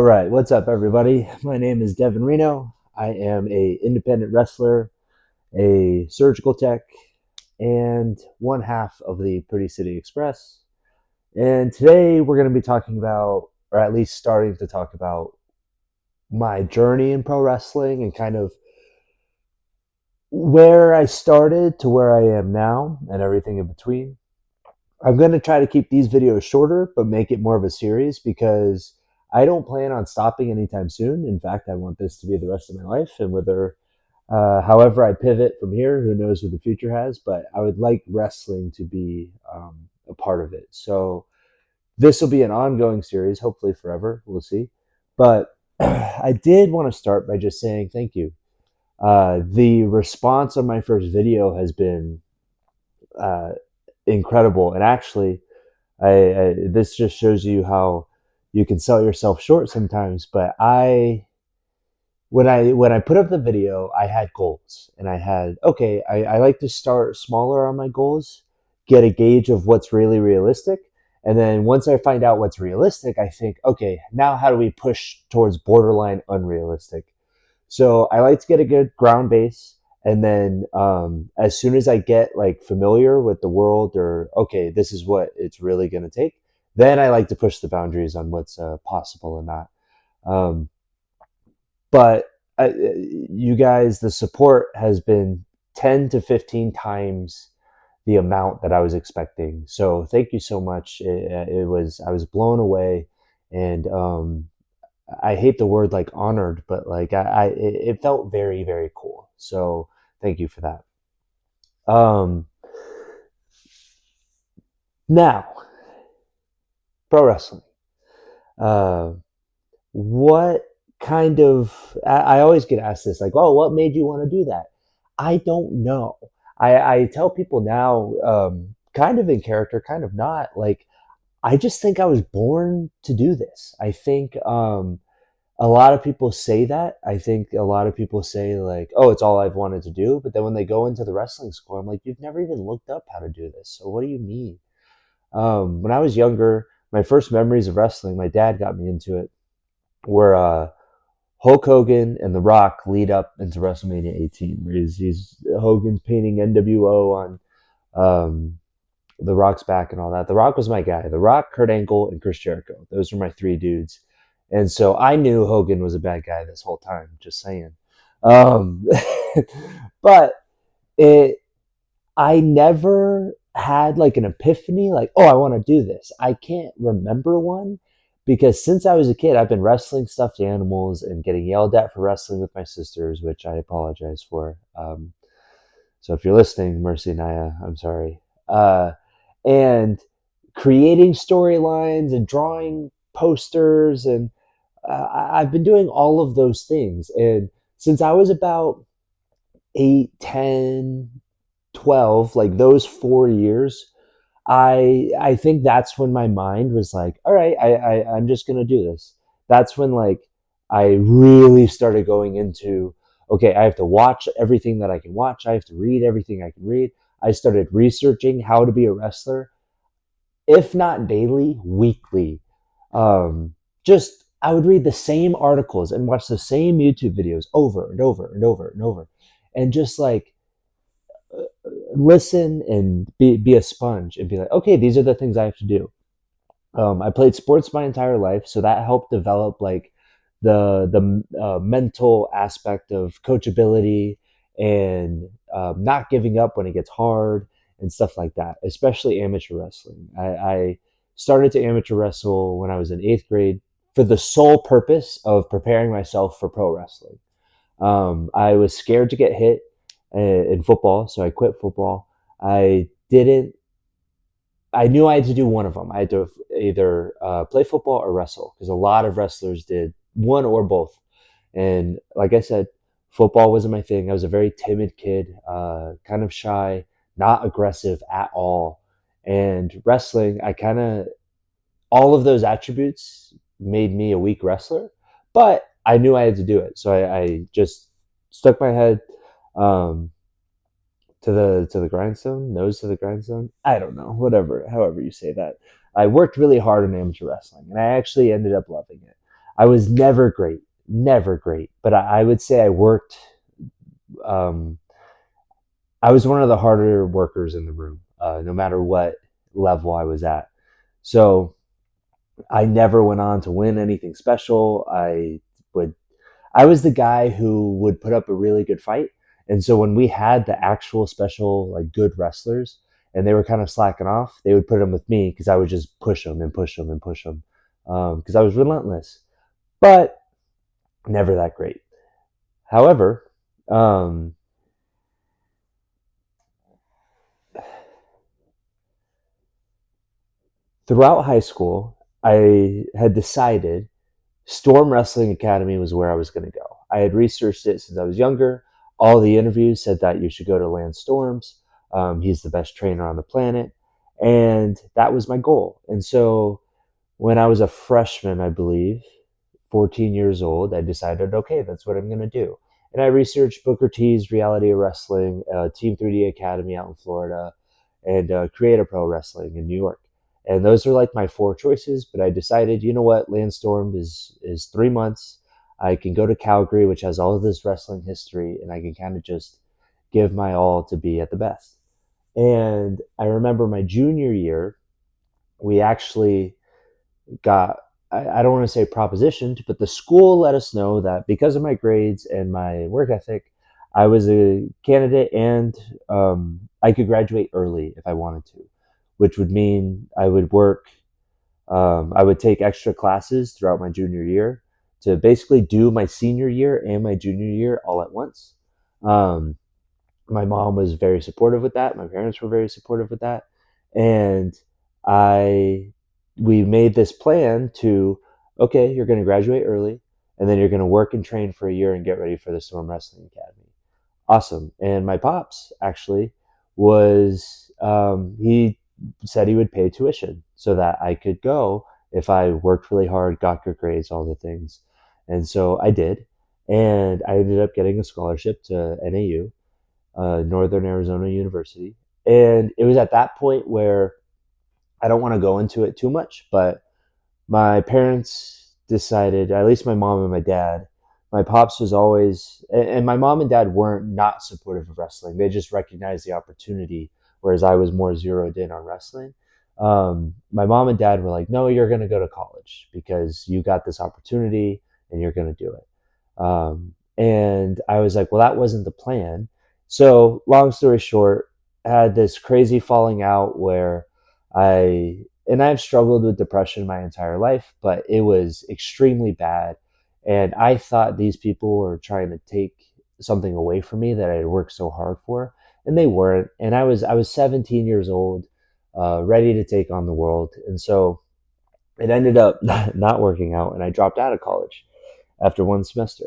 All right, what's up, everybody? My name is Devin Reno. I am a independent wrestler, a surgical tech, and one half of the Pretty City Express. And today we're going to be talking about, or at least starting to talk about, my journey in pro wrestling and kind of where I started to where I am now and everything in between. I'm going to try to keep these videos shorter, but make it more of a series because I don't plan on stopping anytime soon. In fact, I want this to be the rest of my life. And however I pivot from here, who knows what the future has, but I would like wrestling to be a part of it. So this will be an ongoing series, hopefully forever. We'll see. But I did want to start by just saying thank you. The response on my first video has been uh, incredible. And actually, this just shows you how you can sell yourself short sometimes. But when I put up the video, I had goals, and I had okay. I like to start smaller on my goals, get a gauge of what's really realistic, and then once I find out what's realistic, I think, okay, now how do we push towards borderline unrealistic? So I like to get a good ground base, and then as soon as I get like familiar with the world, or okay, this is what it's really going to take, then I like to push the boundaries on what's possible and not. Um, but you guys, the support has been 10 to 15 times the amount that I was expecting. So thank you so much. I was blown away, and I hate the word like honored, but like it felt very, very cool. So thank you for that. Um, Now, pro wrestling. Uh, what kind of? I always get asked this, like, "Oh, what made you want to do that?" I don't know. I tell people now, kind of in character, kind of not. Like, I just think I was born to do this. I think a lot of people say that. I think a lot of people say like, "Oh, it's all I've wanted to do." But then when they go into the wrestling school, I'm like, "You've never even looked up how to do this. So what do you mean?" When I was younger, my first memories of wrestling, my dad got me into it, were Hulk Hogan and The Rock lead up into WrestleMania 18, where Hogan's painting NWO on um, The Rock's back and all that. The Rock was my guy. The Rock, Kurt Angle, and Chris Jericho. Those were my three dudes. And so I knew Hogan was a bad guy this whole time, just saying. Um, but it, I never had like an epiphany, like, oh, I want to do this. I can't remember one because since I was a kid, I've been wrestling stuffed animals and getting yelled at for wrestling with my sisters, which I apologize for. So if you're listening, Mercy Naya, I'm sorry. And creating storylines and drawing posters, and I've been doing all of those things. And since I was about 8, 10, 12, like those 4 years, I think that's when my mind was like, all right, I'm just gonna do this. That's when like I really started going into, okay, I have to watch everything that I can watch. I have to read everything I can read. I started researching how to be a wrestler, if not daily, weekly. Just I would read the same articles and watch the same YouTube videos over and over and over and over, and just like listen and be a sponge and be like, okay, these are the things I have to do. I played sports my entire life, so that helped develop like the mental aspect of coachability and not giving up when it gets hard and stuff like that. Especially amateur wrestling. I started to amateur wrestle when I was in 8th grade for the sole purpose of preparing myself for pro wrestling. I was scared to get hit in football, so I quit football. I didn't. I knew I had to do one of them. I had to either play football or wrestle because a lot of wrestlers did one or both. And like I said, football wasn't my thing. I was a very timid kid, kind of shy, not aggressive at all. And wrestling, I kind of all of those attributes made me a weak wrestler, but I knew I had to do it. So I just stuck my head um, to the grindstone, nose to the grindstone. I don't know, whatever, however you say that. I worked really hard in amateur wrestling, and I actually ended up loving it. I was never great, never great, but I would say I worked. Um, I was one of the harder workers in the room, no matter what level I was at. So I never went on to win anything special. Would I was the guy who would put up a really good fight. And so when we had the actual special, like good wrestlers, and they were kind of slacking off, they would put them with me because I would just push them and push them and push them because I was relentless, but never that great. However, um, throughout high school, I had decided Storm Wrestling Academy was where I was going to go. I had researched it since I was younger. All the interviews said that you should go to Lance Storms. He's the best trainer on the planet. And that was my goal. And so when I was a freshman, I believe, 14 years old, I decided, okay, that's what I'm going to do. And I researched Booker T's Reality of Wrestling, Team 3D Academy out in Florida, and Creator Pro Wrestling in New York. And those are like my four choices. But I decided, you know what, Landstorm is 3 months. I can go to Calgary, which has all of this wrestling history, and I can kind of just give my all to be at the best. And I remember my junior year, we actually got, I don't want to say propositioned, but the school let us know that because of my grades and my work ethic, I was a candidate and I could graduate early if I wanted to, which would mean I would work, I would take extra classes throughout my junior year to basically do my senior year and my junior year all at once. Um, my mom was very supportive with that. My parents were very supportive with that. And I we made this plan to, okay, you're going to graduate early and then you're going to work and train for a year and get ready for the Storm Wrestling Academy. Awesome. And my pops actually was he said he would pay tuition so that I could go if I worked really hard, got good grades, all the things. And so I did. And I ended up getting a scholarship to NAU, Northern Arizona University. And it was at that point where I don't want to go into it too much, but my parents decided, at least my mom and my dad, my pops was always, and my mom and dad weren't not supportive of wrestling. They just recognized the opportunity, whereas I was more zeroed in on wrestling. My mom and dad were like, no, you're going to go to college because you got this opportunity and you're going to do it. And I was like, well, that wasn't the plan. So, long story short, I had this crazy falling out where I've struggled with depression my entire life, but it was extremely bad. And I thought these people were trying to take something away from me that I had worked so hard for, and they weren't. And I was 17 years old, ready to take on the world. And so it ended up not working out, and I dropped out of college after one semester.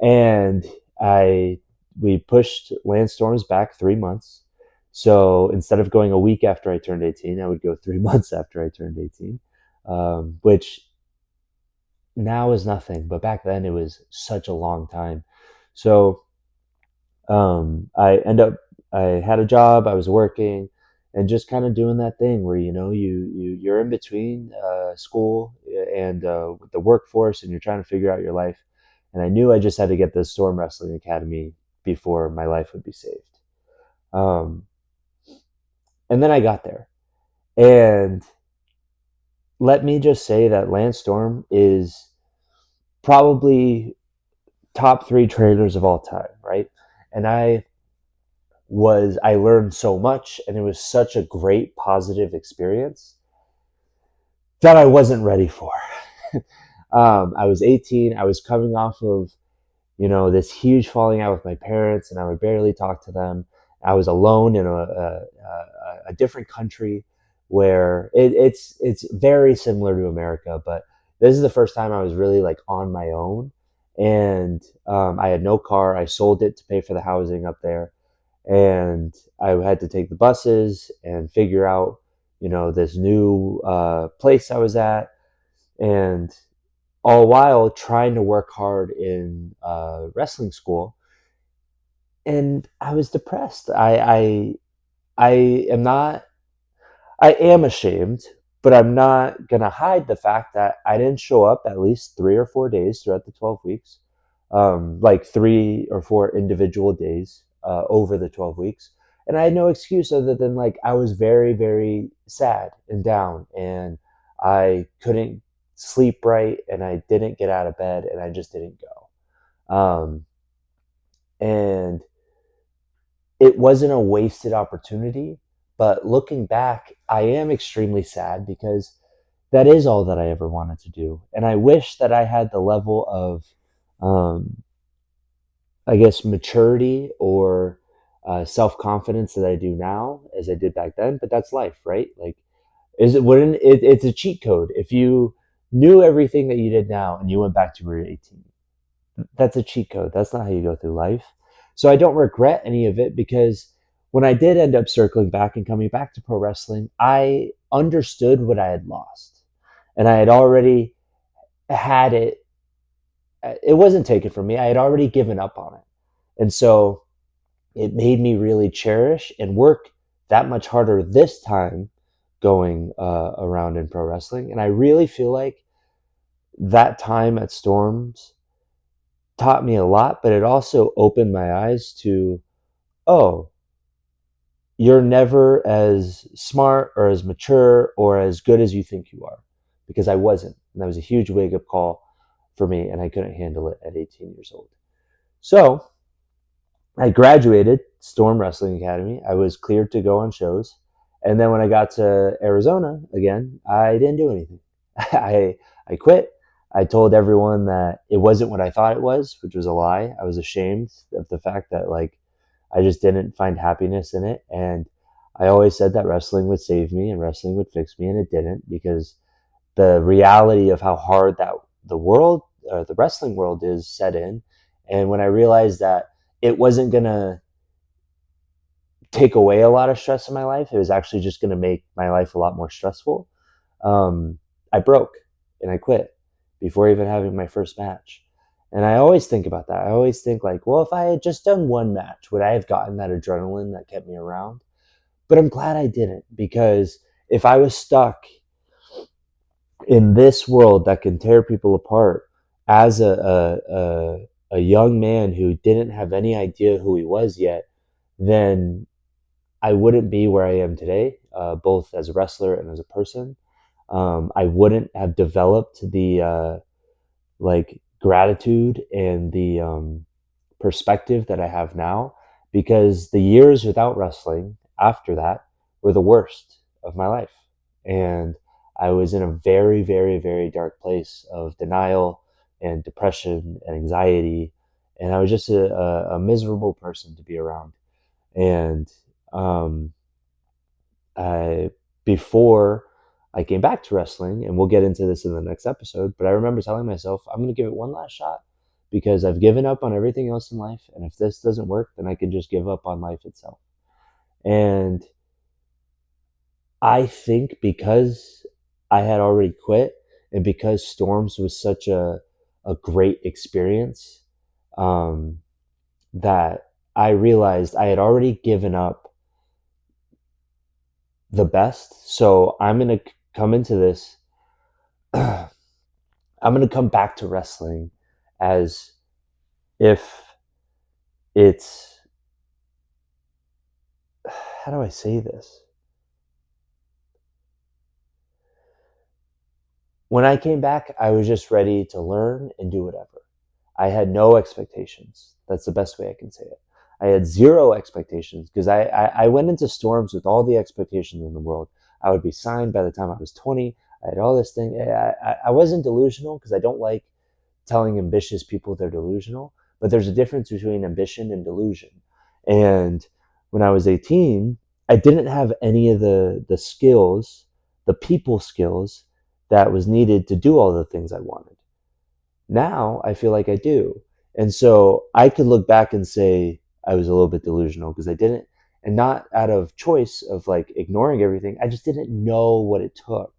And I we pushed Landstorms back 3 months. So instead of going a week after I turned 18, I would go 3 months after I turned 18, which now is nothing, but back then it was such a long time. So I end up I had a job, I was working, and just kind of doing that thing where you're in between school and the workforce, and you're trying to figure out your life. And I knew I just had to get the Storm Wrestling Academy before my life would be saved. Um, and then I got there, and let me just say that Lance Storm is probably top three trainers of all time, right? And I learned so much, and it was such a great positive experience that I wasn't ready for. I was 18. I was coming off of this huge falling out with my parents, and I would barely talk to them. I was alone in a different country where it's very similar to America, but this is the first time I was really like on my own, and I had no car. I sold it to pay for the housing up there, and I had to take the buses and figure out, this new place I was at, and all while trying to work hard in wrestling school. And I was depressed. I am not. I am ashamed, But I'm not going to hide the fact that I didn't show up at least 3 or 4 days throughout the 12 weeks, like 3 or 4 individual days over the 12 weeks. And I had no excuse other than like I was very, very sad and down, and I couldn't sleep right, and I didn't get out of bed, and I just didn't go. And it wasn't a wasted opportunity, but looking back, I am extremely sad because that is all that I ever wanted to do. And I wish that I had the level of, um, I guess, maturity or self confidence that I do now as I did back then. But that's life, right? Like, is it wouldn't it, it's a cheat code if you knew everything that you did now and you went back to where you're 18. That's a cheat code. That's not how you go through life. So I don't regret any of it because when I did end up circling back and coming back to pro wrestling, I understood what I had lost. And I had already had it. It wasn't taken from me. I had already given up on it. And so it made me really cherish and work that much harder this time going around in pro wrestling. And I really feel like that time at Storms taught me a lot, but it also opened my eyes to, oh, you're never as smart or as mature or as good as you think you are, because I wasn't. And that was a huge wake up call for me, and I couldn't handle it at 18 years old. So I graduated Storm Wrestling Academy. I was cleared to go on shows. And then when I got to Arizona again, I didn't do anything. I quit. I told everyone that it wasn't what I thought it was, which was a lie. I was ashamed of the fact that like I just didn't find happiness in it. And I always said that wrestling would save me and wrestling would fix me, and it didn't, because the reality of how hard that the world, the wrestling world is set in. And when I realized that it wasn't going to take away a lot of stress in my life, it was actually just going to make my life a lot more stressful. I broke and I quit before even having my first match. And I always think about that. I always think like, well, if I had just done one match, would I have gotten that adrenaline that kept me around? But I'm glad I didn't, because if I was stuck in this world that can tear people apart as a young man who didn't have any idea who he was yet, then I wouldn't be where I am today, both as a wrestler and as a person. I wouldn't have developed the like gratitude and the perspective that I have now, because the years without wrestling after that were the worst of my life. And I was in a very, very, very dark place of denial and depression and anxiety. And I was just a miserable person to be around. And um, I, before I came back to wrestling, and we'll get into this in the next episode, but I remember telling myself, I'm going to give it one last shot because I've given up on everything else in life. And if this doesn't work, then I can just give up on life itself. And I think because I had already quit, and because Storms was such a great experience, um, that I realized I had already given up the best. So I'm going to come into this. I'm going to come back to wrestling as if it's, how do I say this? When I came back, I was just ready to learn and do whatever. I had no expectations. That's the best way I can say it. I had zero expectations because I went into Storms with all the expectations in the world. I would be signed by the time I was 20. I had all this thing. I wasn't delusional because I don't like telling ambitious people they're delusional, but there's a difference between ambition and delusion. And when I was 18, I didn't have any of the skills, the people skills that was needed to do all the things I wanted. Now I feel like I do. And so I could look back and say I was a little bit delusional because I didn't, and not out of choice of like ignoring everything. I just didn't know what it took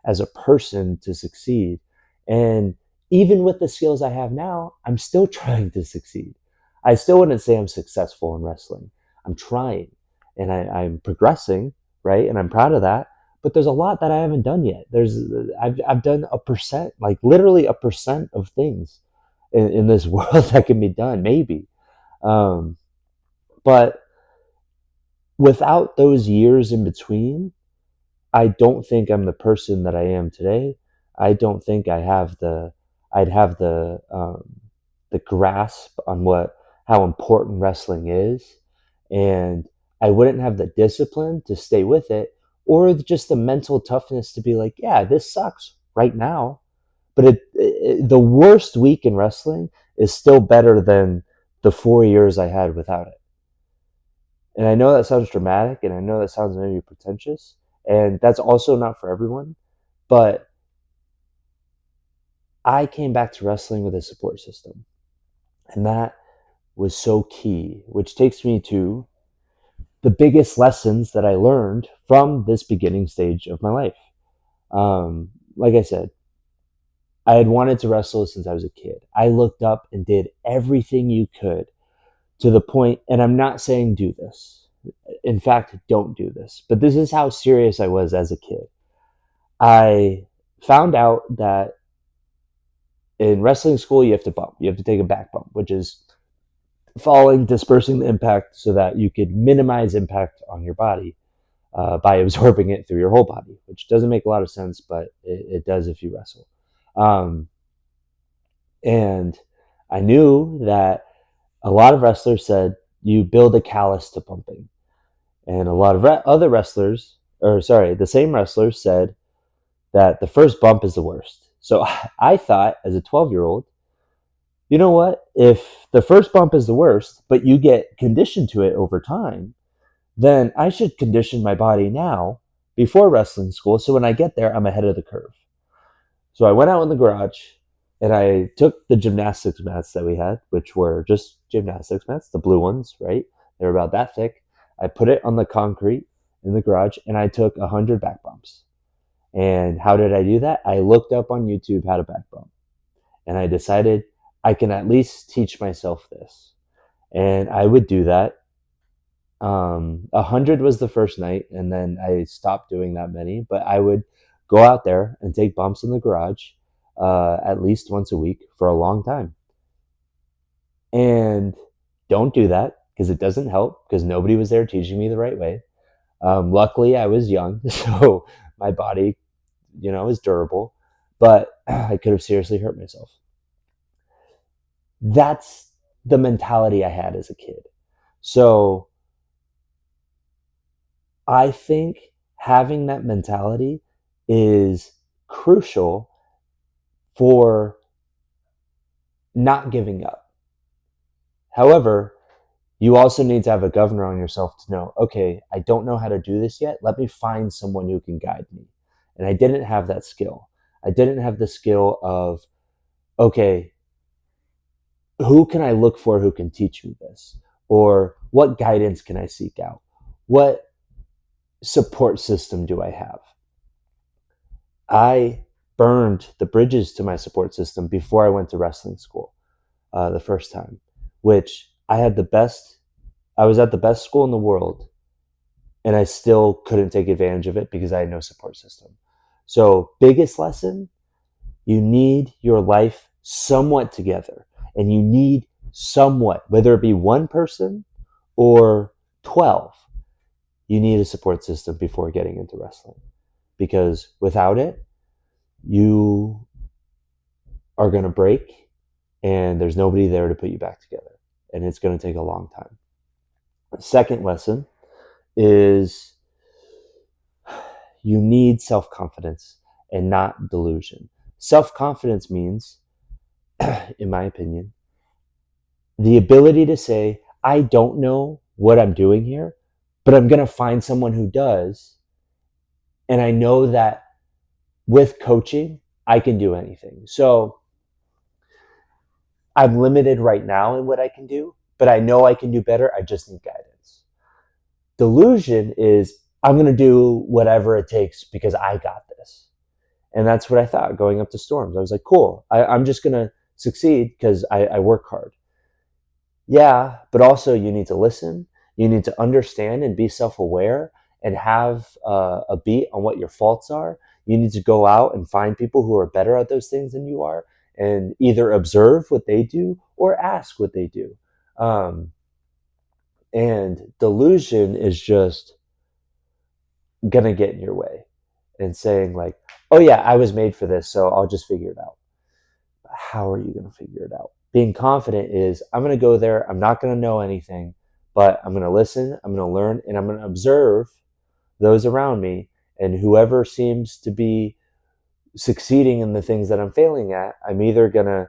as a person to succeed. And even with the skills I have now, I'm still trying to succeed. I still wouldn't say I'm successful in wrestling. I'm trying, and I'm progressing, right? And I'm proud of that. but there's a lot that I haven't done yet. I've done 1%, like literally 1% of things in this world that can be done, maybe. Um, but without those years in between, I don't think I'm the person that I am today. I don't think I'd have the grasp on how important wrestling is, and I wouldn't have the discipline to stay with it, or just the mental toughness to be like, yeah, this sucks right now, but the worst week in wrestling is still better than the 4 years I had without it. And I know that sounds dramatic, and I know that sounds maybe pretentious, and that's also not for everyone. But I came back to wrestling with a support system, and that was so key, which takes me to the biggest lessons that I learned from this beginning stage of my life. Like I said, I had wanted to wrestle since I was a kid. I looked up and did everything you could, to the point, and I'm not saying do this. In fact, don't do this. But this is how serious I was as a kid. I found out that in wrestling school, you have to bump. You have to take a back bump, which is falling, dispersing the impact so that you could minimize impact on your body by absorbing it through your whole body, which doesn't make a lot of sense, but it does if you wrestle. Um, and I knew that a lot of wrestlers said you build a callus to pumping. And a lot of other wrestlers, or sorry, the same wrestlers said that the first bump is the worst. So I thought as a 12-year-old, you know what? If the first bump is the worst, but you get conditioned to it over time, then I should condition my body now before wrestling school. So when I get there, I'm ahead of the curve. So I went out in the garage and I took the gymnastics mats that we had, which were just gymnastics mats, the blue ones, right? They were about that thick. I put it on the concrete in the garage and I took 100 back bumps. And how did I do that? I looked up on YouTube how to back bump. And I decided I can at least teach myself this. And I would do that. 100 was the first night, and then I stopped doing that many. But I would go out there and take bumps in the garage at least once a week for a long time. And don't do that because it doesn't help, because nobody was there teaching me the right way. Luckily, I was young, so my body, is durable, but I could have seriously hurt myself. That's the mentality I had as a kid. So I think having that mentality is crucial for not giving up. However, you also need to have a governor on yourself to know, okay, I don't know how to do this yet. Let me find someone who can guide me. And I didn't have that skill. I didn't have the skill of, okay, who can I look for who can teach me this? Or what guidance can I seek out? What support system do I have? I burned the bridges to my support system before I went to wrestling school the first time, which I was at the best school in the world, and I still couldn't take advantage of it because I had no support system. So, biggest lesson, you need your life somewhat together, and you need somewhat, whether it be one person or 12, you need a support system before getting into wrestling, because without it, you are going to break and there's nobody there to put you back together, and it's going to take a long time. The second lesson is you need self-confidence and not delusion. Self-confidence means, in my opinion, the ability to say, I don't know what I'm doing here, but I'm going to find someone who does. And I know that with coaching, I can do anything. So I'm limited right now in what I can do, but I know I can do better. I just need guidance. Delusion is, I'm going to do whatever it takes because I got this. And that's what I thought going up to Storms. I was like, cool, I'm just going to succeed because I work hard. Yeah, but also you need to listen. You need to understand and be self-aware and have a beat on what your faults are, you need to go out and find people who are better at those things than you are, and either observe what they do or ask what they do. Um, and delusion is just gonna get in your way and saying like, oh yeah, I was made for this, so I'll just figure it out. How are you going to figure it out? Being confident is, I'm going to go there, I'm not going to know anything, but I'm going to listen, I'm going to learn, and I'm going to observe those around me. And whoever seems to be succeeding in the things that I'm failing at, I'm either going to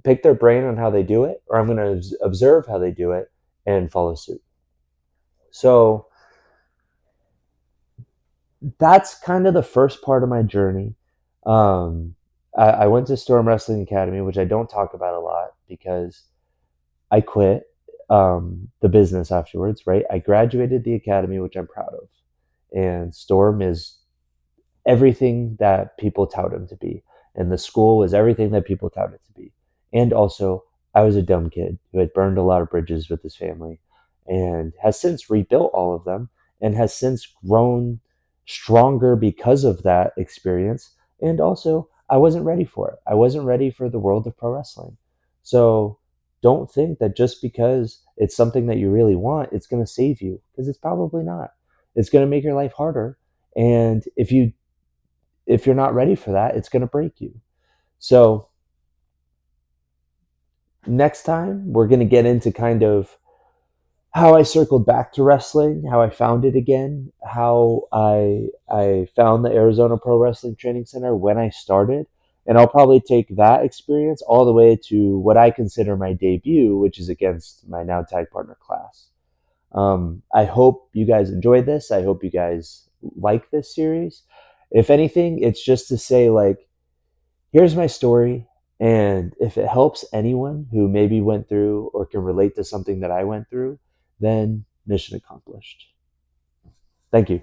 pick their brain on how they do it, or I'm going to observe how they do it and follow suit. So that's kind of the first part of my journey. I went to Storm Wrestling Academy, which I don't talk about a lot because I quit the business afterwards, right? I graduated the academy, which I'm proud of. And Storm is everything that people tout him to be. And the school was everything that people tout it to be. And also, I was a dumb kid who had burned a lot of bridges with his family and has since rebuilt all of them and has since grown stronger because of that experience. And also, I wasn't ready for it. I wasn't ready for the world of pro wrestling. So don't think that just because it's something that you really want, it's going to save you, because it's probably not. It's going to make your life harder. And if you're not ready for that, it's going to break you. So next time we're going to get into kind of how I circled back to wrestling, how I found it again, how I found the Arizona Pro Wrestling Training Center when I started, and I'll probably take that experience all the way to what I consider my debut, which is against my now tag partner Class. I hope you guys enjoyed this. I hope you guys like this series. If anything, it's just to say like, here's my story. And if it helps anyone who maybe went through or can relate to something that I went through, then mission accomplished. Thank you.